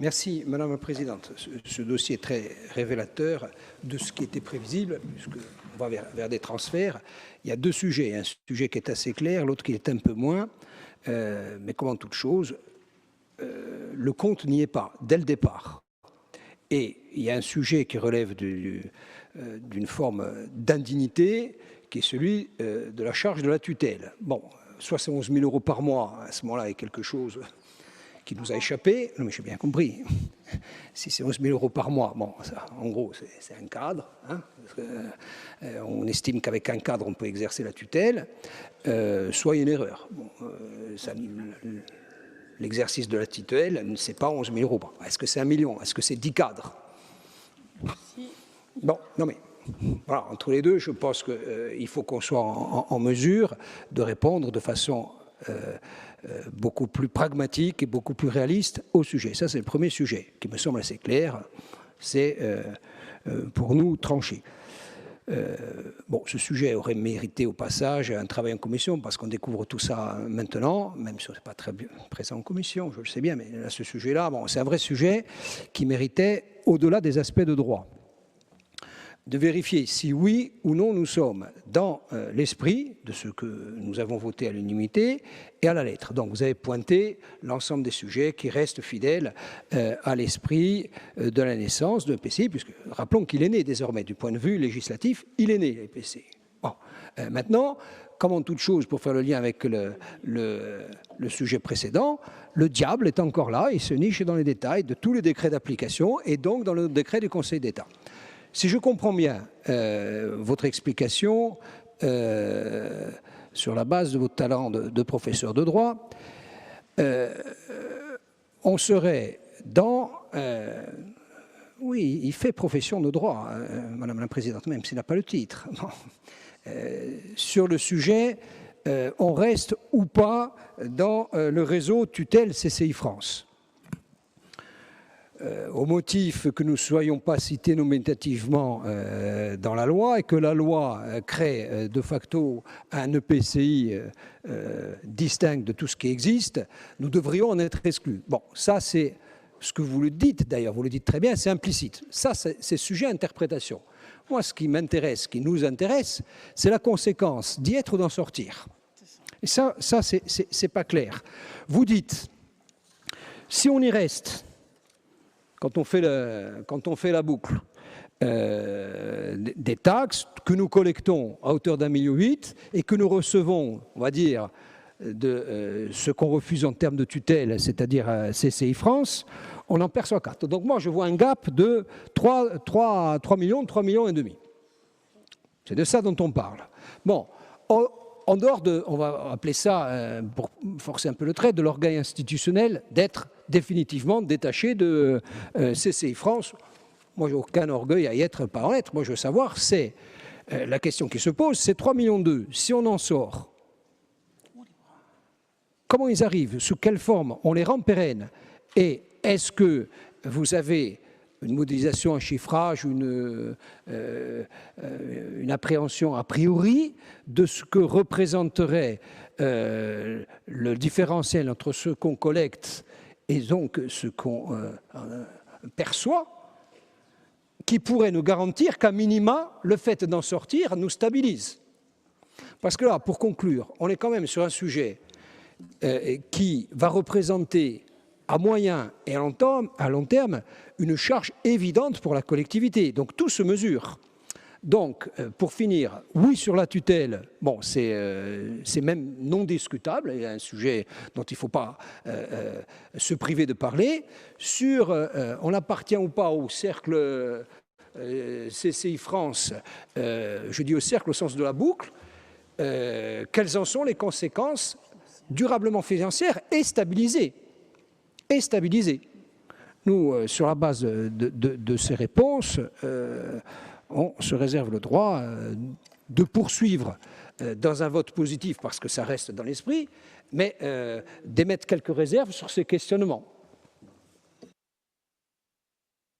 Merci, Madame la Présidente. Ce dossier est très révélateur de ce qui était prévisible, puisqu'on va vers des transferts. Il y a deux sujets, un sujet qui est assez clair, l'autre qui est un peu moins, mais comme en toute chose, le compte n'y est pas, dès le départ. Et il y a un sujet qui relève d'une forme d'indignité, qui est celui de la charge de la tutelle. Bon, 71 000 € par mois, à ce moment-là, est quelque chose qui nous a échappé. Non, mais j'ai bien compris. Si c'est 11 000 € par mois, bon, ça, en gros, c'est un cadre. Hein, on estime qu'avec un cadre, on peut exercer la tutelle. Soit il y a une erreur. Bon, l'exercice de la tutelle, ce n'est pas 11 000 €. Est-ce que c'est 1 million? Est-ce que c'est 10 cadres? Bon, non mais, voilà, entre les deux, je pense qu'il faut qu'on soit en mesure de répondre de façon beaucoup plus pragmatique et beaucoup plus réaliste au sujet. Ça, c'est le premier sujet qui me semble assez clair. C'est pour nous tranché. Bon, ce sujet aurait mérité au passage un travail en commission parce qu'on découvre tout ça maintenant, même si ce n'est pas très bien présent en commission, je le sais bien, mais là, ce sujet-là, bon, c'est un vrai sujet qui méritait, au-delà des aspects de droit, de vérifier si oui ou non nous sommes dans l'esprit de ce que nous avons voté à l'unanimité et à la lettre. Donc vous avez pointé l'ensemble des sujets qui restent fidèles à l'esprit de la naissance de l'EPCI, puisque rappelons qu'il est né désormais du point de vue législatif, il est né l'EPCI. Bon. Maintenant, comme en toute chose, pour faire le lien avec le sujet précédent, le diable est encore là, il se niche dans les détails de tous les décrets d'application et donc dans le décret du Conseil d'État. Si je comprends bien votre explication sur la base de votre talent de professeur de droit, on serait dans... oui, il fait profession de droit, Madame la Présidente, même s'il n'a pas le titre. Bon. Sur le sujet, on reste ou pas dans le réseau tutelle CCI France. Au motif que nous ne soyons pas cités nominativement dans la loi et que la loi crée de facto un EPCI distinct de tout ce qui existe, nous devrions en être exclus. Bon, ça c'est ce que vous le dites d'ailleurs, vous le dites très bien, c'est implicite. Ça c'est sujet à interprétation. Moi ce qui m'intéresse, ce qui nous intéresse, c'est la conséquence d'y être ou d'en sortir. Et ça c'est pas clair. Vous dites, si on y reste... Quand on fait la boucle des taxes que nous collectons à hauteur d'1,8 million et que nous recevons, on va dire, de ce qu'on refuse en termes de tutelle, c'est-à-dire CCI France, on en perçoit 4. Donc moi, je vois un gap de 3 millions et demi. C'est de ça dont on parle. Bon, en dehors de, on va appeler ça, pour forcer un peu le trait, de l'orgueil institutionnel d'être définitivement détaché de CCI France. Moi, j'ai aucun orgueil à y être par en être. Moi, je veux savoir, c'est la question qui se pose, c'est 3,2 millions. Si on en sort, comment ils arrivent? Sous quelle forme? On les rend pérennes? Et est-ce que vous avez une modélisation, un chiffrage, une appréhension a priori de ce que représenterait le différentiel entre ce qu'on collecte et donc ce qu'on perçoit, qui pourrait nous garantir qu'à minima, le fait d'en sortir nous stabilise. Parce que là, pour conclure, on est quand même sur un sujet qui va représenter à moyen et à long terme, une charge évidente pour la collectivité. Donc tout se mesure. Donc, pour finir, oui sur la tutelle, bon, c'est même non discutable, il y a un sujet dont il ne faut pas se priver de parler. Sur on appartient ou pas au cercle CCI France, je dis au cercle au sens de la boucle, quelles en sont les conséquences durablement financières et stabilisées? Nous, sur la base de ces réponses, on se réserve le droit de poursuivre dans un vote positif, parce que ça reste dans l'esprit, mais d'émettre quelques réserves sur ces questionnements.